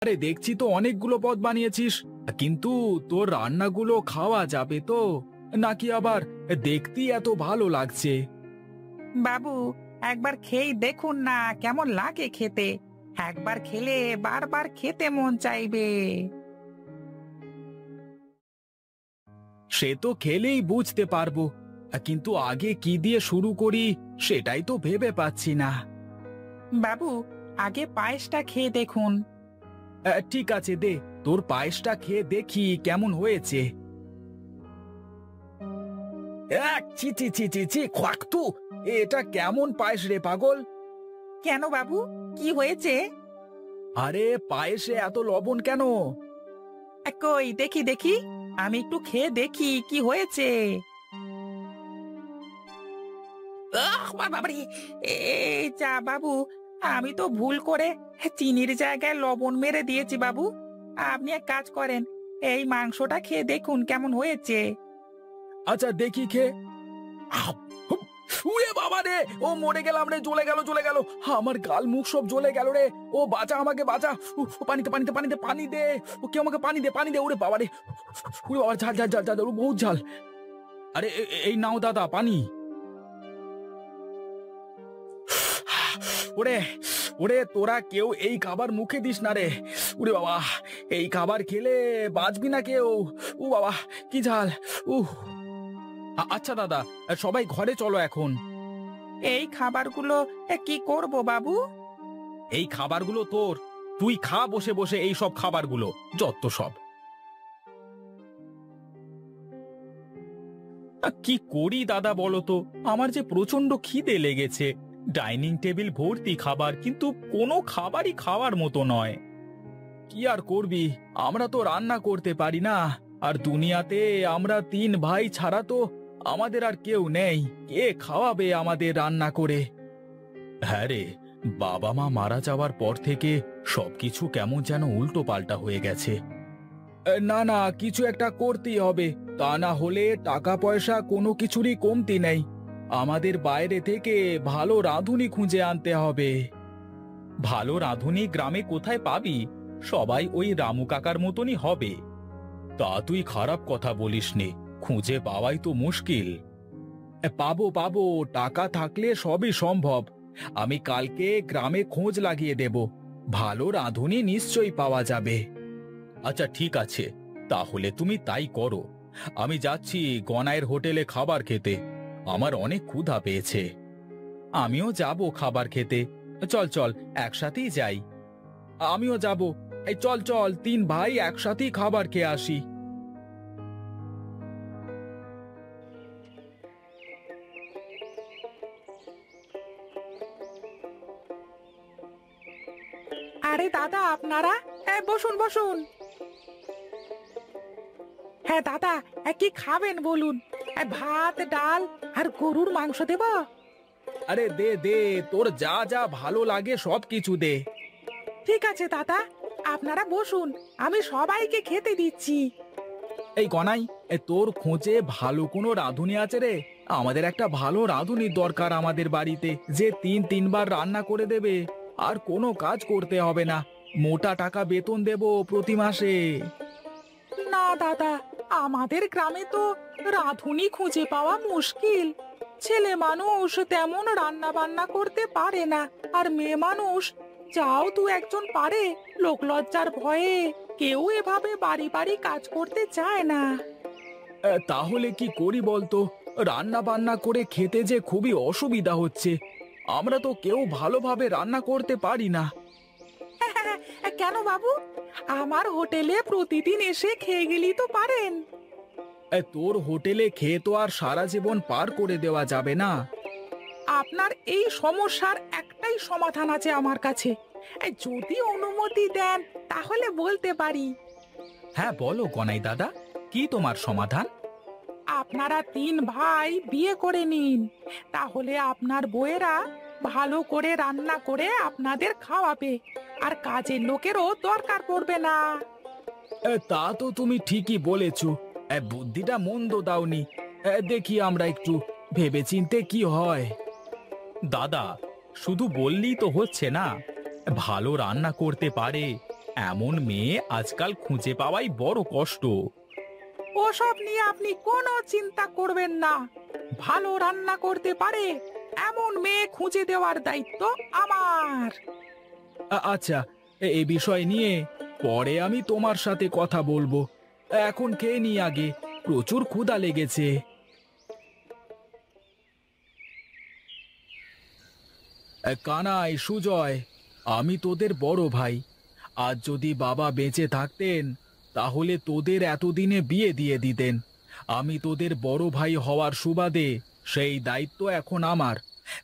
আরে দেখছি তো অনেকগুলো পদ বানিয়েছিস, কিন্তু তোর রান্নাগুলো খাওয়া যাবে তো, নাকি আবার দেখতেই এত ভালো লাগছে? বাবু, একবার খেয়েই দেখুন না কেমন লাগে খেতে। একবার খেলে বারবার খেতে মন চাইবে। সে তো খেলেই বুঝতে পারবো, কিন্তু আগে কি দিয়ে শুরু করি সেটাই তো ভেবে পাচ্ছি না। বাবু, আগে পায়েসটা খেয়ে দেখুন। ঠিক আছে, দে তোর পায়েসটা খেয়ে দেখি কেমন হয়েছে। ছি ছি ছি ছি ছি, খোয়াক্তু! এটা কেমন পায়েস রে পাগল? কেন বাবু, কি হয়েছে? আরে পায়েসে এত লবণ কেন? কই দেখি দেখি, আমি একটু খেয়ে দেখি কি হয়েছে। বাবারে, এই যা বাবু, আমি তো ভুল করে চিনির জায়গায় লবণ মেরে দিয়েছি বাবু। আপনি এক কাজ করেন, এই মাংসটা খেয়ে দেখুন কেমন হয়েছে। আচ্ছা দেখি খেয়ে। আহ! হুপ! উড়ে বাবা রে, ও মরে গেলাম রে, জ্বলে গেল জ্বলে গেল, আমার গাল মুখ সব জ্বলে গেল রে। ও বাঁচা, আমাকে বাঁচা। পানিতে পানিতে পানিতে পানি দে, ও কেউ আমাকে পানি দে পানি দে। ওরে বাবা রে, ওরে বাবা, ঝাল ঝাল ঝাল ঝাল, বহুত ঝাল। আরে এই নাও দাদা পানি। ওরে ওরে, তোরা কেউ এই খাবার মুখে দিস না রে। ওরে বাবা, এই খাবার খেলে বাঁচবি না কেউ। ও বাবা, কি ঝাল! আচ্ছা দাদা, সবাই ঘরে চলো এখন। এই খাবারগুলো কি করব বাবু? এই খাবারগুলো তোর, তুই খা বসে বসে এই সব খাবারগুলো, যত সব। কি করি দাদা বলো তো, আমার যে প্রচন্ড খিদে লেগেছে। ডাইনিং টেবিল ভর্তি খাবার, কিন্তু কোনো খাবারই খাওয়ার মতো নয়। কি আর করবি, আমরা তো রান্না করতে পারি না, আর দুনিয়াতে আমরা তিন ভাই ছাড়া তো আমাদের আর কেউ নেই। কে খাওয়াবে আমাদের রান্না করে? হ্যাঁ রে, বাবা মা মারা যাওয়ার পর থেকে সবকিছু কেমন যেন উল্টো পাল্টা হয়ে গেছে। না না, কিছু একটা করতেই হবে, তা না হলে টাকা পয়সা কোনো কিছুরই কমতি নেই। আমাদের বাইরে থেকে ভালো রাঁধুনি খুঁজে আনতে হবে। ভালো রাঁধুনি গ্রামে কোথায় পাবি? সবাই ওই রামু কাকার মতনই হবে। তা তুই খারাপ কথা বলিসনি, খুঁজে পাওয়াই তো মুশকিল। পাবো পাবো, টাকা থাকলে সবই সম্ভব। আমি কালকে গ্রামে খোঁজ লাগিয়ে দেব, ভালো রাঁধুনি নিশ্চয়ই পাওয়া যাবে। আচ্ছা ঠিক আছে, তাহলে তুমি তাই করো। আমি যাচ্ছি গনাইয়ের হোটেলে খাবার খেতে, আমার অনেক ক্ষুধা পেয়েছে। আমিও যাব খাবার খেতে, চল চল একসাথেই যাই। আমিও যাব, এই চল চল, তিন ভাই একসাথেই খাবার খেয়ে আসি। আরে দাদা, আপনারা বসুন বসুন। হ্যাঁ দাদা, কি খাবেন বলুন? ভাত, ডাল আর গরুর মাংস দেব? আরে দে দে, তোর যা যা ভালো লাগে সব কিছু দে। ঠিক আছে দাদা, আপনারা বসুন, আমি সবাইকে খেতে দিচ্ছি। এই গনাই, তোর খোঁজে ভালো কোনো রাঁধুনি আছে রে? আমাদের একটা ভালো রাঁধুনির দরকার আমাদের বাড়িতে, যে তিনবার রান্না করে দেবে, আর কোনো কাজ করতে হবে না, মোটা টাকা বেতন দেব প্রতি মাসে। না দাদা, আমাদের গ্রামে তো রাঁধুনি খুঁজে পাওয়া মুশকিল। ছেলে মানুষ তেমন রান্না বান্না করতে পারে না, আর মেয়ে মানুষ যাও দু একজন পারে, লোকলজ্জার ভয়ে কেউ এভাবে বাড়ি বাড়ি কাজ করতে চায় না। তাহলে কি করি বলতো? রান্না বান্না করে খেতে যে খুবই অসুবিধা হচ্ছে, আমরা তো কেউ ভালোভাবে রান্না করতে পারি না। কেন বাবু, আমার হোটেলে প্রতিদিন এসে খেয়ে গেলেই তো পারেন। তোর হোটেলে খেয়ে তো আর সারা জীবন পার করে দেওয়া যাবে না। আপনার এই সমস্যার একটাই সমাধান আছে আমার কাছে, যদি অনুমতি দেন তাহলে বলতে পারি। হ্যাঁ বলো গনাই দাদা, কি তোমার সমাধান? আপনারা তিন ভাই বিয়ে করে নিন, তাহলে আপনার বউয়েরা ভালো করে রান্না করে আপনাদের খাওয়াবে, আর কাজের লোকেরও দরকার পড়বে না। তা তো তুমি ঠিকই বলেছ, বুদ্ধিটা মন্দ দাওনি। দেখি আমরা একটু ভেবেচিন্তে কি হয়। দাদা, শুধু বললেই তো হচ্ছে না, ভালো রান্না করতে পারে, এমন মেয়ে আজকাল খুঁজে পাওয়াই বড় কষ্ট। ওসব নিয়ে আপনি কোনো চিন্তা করবেন না। ভালো রান্না করতে পারে এমন মেয়ে খুঁজে দেওয়ার দায়িত্ব আমার। আচ্ছা, এই বিষয় নিয়ে পরে আমি তোমার সাথে কথা বলবো। এখন খেয়ে নি আগে, প্রচুর ক্ষুধা লেগেছে। কানাই, সুজয়, আমি তোদের বড় ভাই। আজ যদি বাবা বেঁচে থাকতেন তাহলে তোদের এতদিনে বিয়ে দিয়ে দিতেন। আমি তোদের বড় ভাই হওয়ার সুবাদে সেই দায়িত্ব এখন আমার।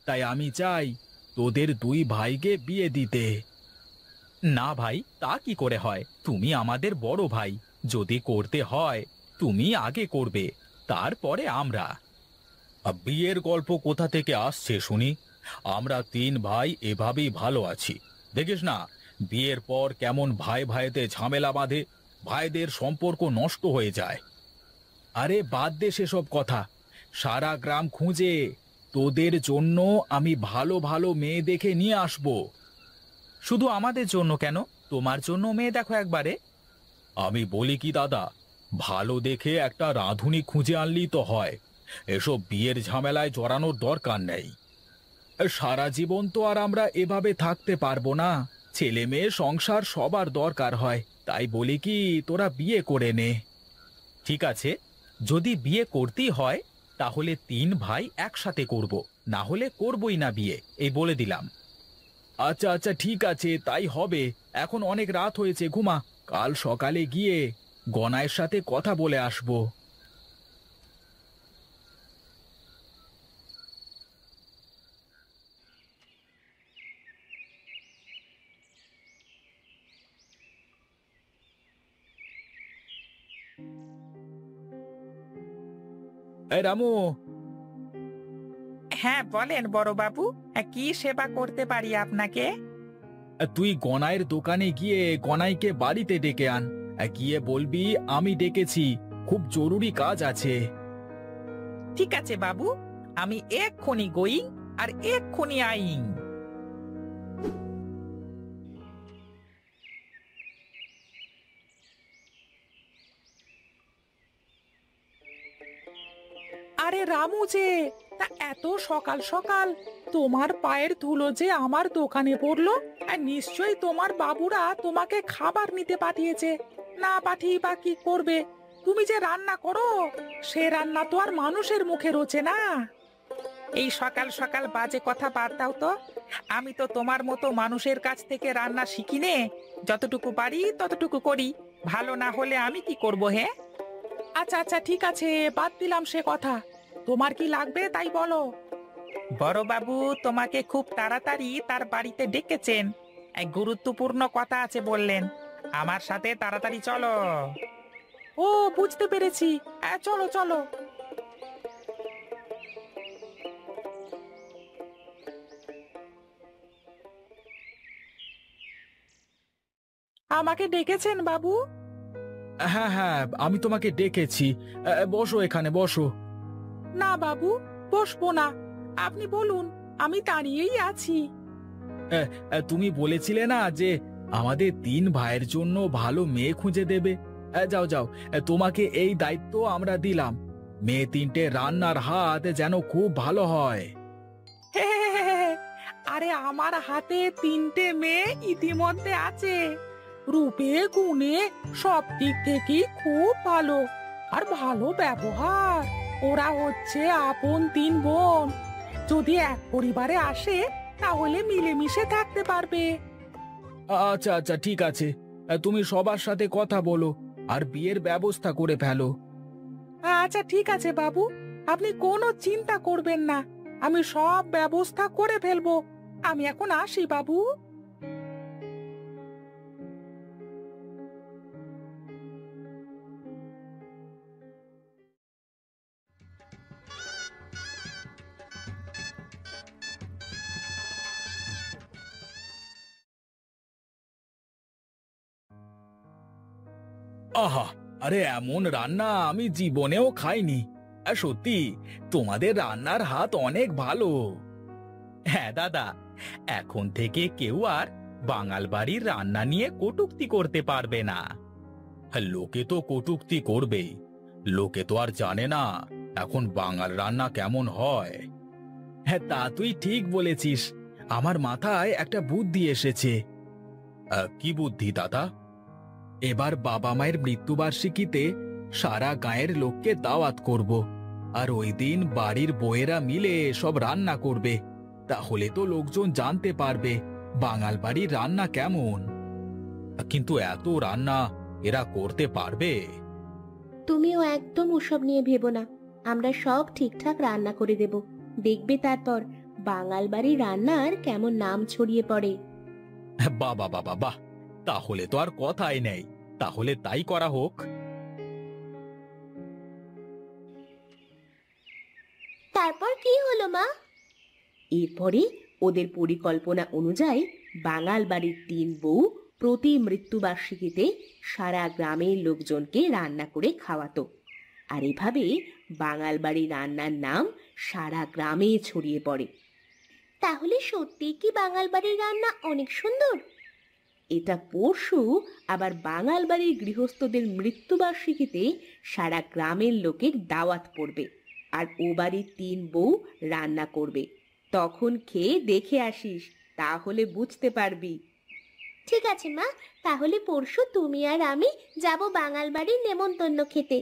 তাই আমি চাই তোদের দুই ভাইকে বিয়ে দিতে। না ভাই, তা কি করে হয়? তুমি আমাদের বড় ভাই, যদি করতে হয় তুমি আগে করবে, তারপরে আমরা। বিয়ের গল্প কোথা থেকে আসছে শুনি? আমরা তিন ভাই এভাবেই ভালো আছি। দেখিস না বিয়ের পর কেমন ভাই ভাইতে ঝামেলা বাঁধে, ভাইদের সম্পর্ক নষ্ট হয়ে যায়। আরে বাদ দে সেসব কথা। সারা গ্রাম খুঁজে তোদের জন্য আমি ভালো ভালো মেয়ে দেখে নিয়ে আসব। শুধু আমাদের জন্য কেন, তোমার জন্য মেয়ে দেখো একবারে। আমি বলি কি দাদা, ভালো দেখে একটা রাঁধুনি খুঁজে আনলেই তো হয়। এসব বিয়ের ঝামেলায় জড়ানোর দরকার নেই। সারা জীবন তো আর আমরা এভাবে থাকতে পারবো না। ছেলে মেয়ে সংসার সবার দরকার হয়। তাই বলি কি, তোরা বিয়ে করে নে। ঠিক আছে, যদি বিয়ে করতেই হয় তাহলে তিন ভাই একসাথে করব, না হলে করবই না বিয়ে, এই বলে দিলাম। আচ্ছা আচ্ছা, ঠিক আছে, তাই হবে। এখন অনেক রাত হয়েছে, ঘুমা। কাল সকালে গিয়ে গনায়ের সাথে কথা বলে আসবো। এই রামু, হ্যাঁ বলেন বড় বাবু, কি সেবা করতে পারি আপনাকে? তুই গনাইয়ের দোকানে গিয়ে গনাইকে বাড়িতে ডেকে আন। গিয়ে বলবি আমি ডেকেছি, খুব জরুরি কাজ আছে। ঠিক আছে বাবু, আমি এক্ষুনি গোয়িং আর এক্ষুনি আইং। আরে রামু যে, তা এত সকাল সকাল তোমার পায়ের ধুলো যে আমার দোকানে পড়লো, আর নিশ্চয়ই তোমার বাবুরা তোমাকে খাবার নিতে পাঠিয়েছে। না পাঠিয়ে বা কি করবে? তুমি যে রান্না করো সে রান্না তো আর মানুষের মুখে রোচে না। এই সকাল সকাল বাজে কথা বাদ দাও তো। আমি তো তোমার মতো মানুষের কাছ থেকে রান্না শিখি নে। যতটুকু পারি ততটুকু করি, ভালো না হলে আমি কি করব হে? আচ্ছা আচ্ছা, ঠিক আছে, বাদ দিলাম সে কথা। তোমার কি লাগবে তাই বলো। বড় বাবু তোমাকে খুব তাড়াতাড়ি তার বাড়িতে ডেকেছেন, এক গুরুত্বপূর্ণ কথা আছে বললেন। আমার সাথে তাড়াতাড়ি চলো। ও বুঝতে পেরেছি, চলো চলো। আমাকে ডেকেছেন বাবু? হ্যাঁ হ্যাঁ, আমি তোমাকে ডেকেছি। বসো, এখানে বসো। না বাবু, বসবো না, আপনি বলুন, আমি দাঁড়িয়েই আছি। তুমি বলেছিলে না যে আমাদের তিন ভাইয়ের জন্য ভালো মেয়ে খুঁজে দেবে। যাও যাও, তোমাকে এই দায়িত্ব আমরা দিলাম। মেয়ে তিনটে রান্নার হাত যেন খুব ভালো হয়। আরে আমার হাতে তিনটে মেয়ে ইতিমধ্যে আছে, রূপে গুণে সব দিক থেকেই খুব ভালো, আর ভালো ব্যবহার। ওরা হচ্ছে আপন তিন বোন। যদি এক পরিবারে আসে তাহলে মিলেমিশে থাকতে পারবে। আচ্ছা আচ্ছা, ঠিক আছে, তুমি সবার সাথে কথা বলো আর বিয়ের ব্যবস্থা করে ফেলো। আচ্ছা ঠিক আছে বাবু, আপনি কোনো চিন্তা করবেন না, আমি সব ব্যবস্থা করে ফেলবো। আমি এখন আসি বাবু। আহা, আরে এমন রান্না আমি জীবনেও খাইনি। সত্যি তোমাদের রান্নার হাত অনেক ভালো। হ্যাঁ দাদা, এখন থেকে কেউ আর বাঙাল বাড়ির রান্না নিয়ে কটূক্তি করতে পারবে না। লোকে তো কটূক্তি করবেই, লোকে তো আর জানে না এখন বাঙাল রান্না কেমন হয়। হ্যাঁ, তা তুই ঠিক বলেছিস। আমার মাথায় একটা বুদ্ধি এসেছে। কি বুদ্ধি দাদা? এবার বাবা মায়ের মৃত্যুবার্ষিকীতে সারা গাঁয়ের লোককে দাওয়াত করব, আর ওই দিন বাড়ির বউয়েরা মিলে সব রান্না করবে। তাহলে তো লোকজন জানতে পারবে বাঙাল বাড়ির রান্না কেমন। কিন্তু এত রান্না এরা করতে পারবে? তুমিও একদম ওসব নিয়ে ভেবো না, আমরা সব ঠিকঠাক রান্না করে দেব। দেখবে তারপর বাঙাল বাড়ির রান্নার কেমন নাম ছড়িয়ে পড়ে। বাবা বাবা বাহ, তাহলে তো আর কথাই নেই। তাহলে তাই করা হোক। তারপর কি হলো মা? এরপরে ওদের পরিকল্পনা অনুযায়ী বাঙাল বাড়ির 3 বউ প্রতি মৃত্যুবার্ষিকীতে সারা গ্রামের লোকজনকে রান্না করে খাওয়াতো। আর এভাবে বাঙাল বাড়ির রান্নার নাম সারা গ্রামে ছড়িয়ে পড়ে। তাহলে সত্যি কি বাঙাল বাড়ির রান্না অনেক সুন্দর? এটা পরশু আবার বাঙাল বাড়ির গৃহস্থদের মৃত্যুবার্ষিকীতে সারা গ্রামের লোকের দাওয়াত পড়বে, আর ও বাড়ির 3 বউ রান্না করবে। তখন খেয়ে দেখে আসিস, তাহলে বুঝতে পারবি। ঠিক আছে মা, তাহলে পরশু তুমি আর আমি যাব বাঙাল বাড়ির নেমন্তন্ন খেতে।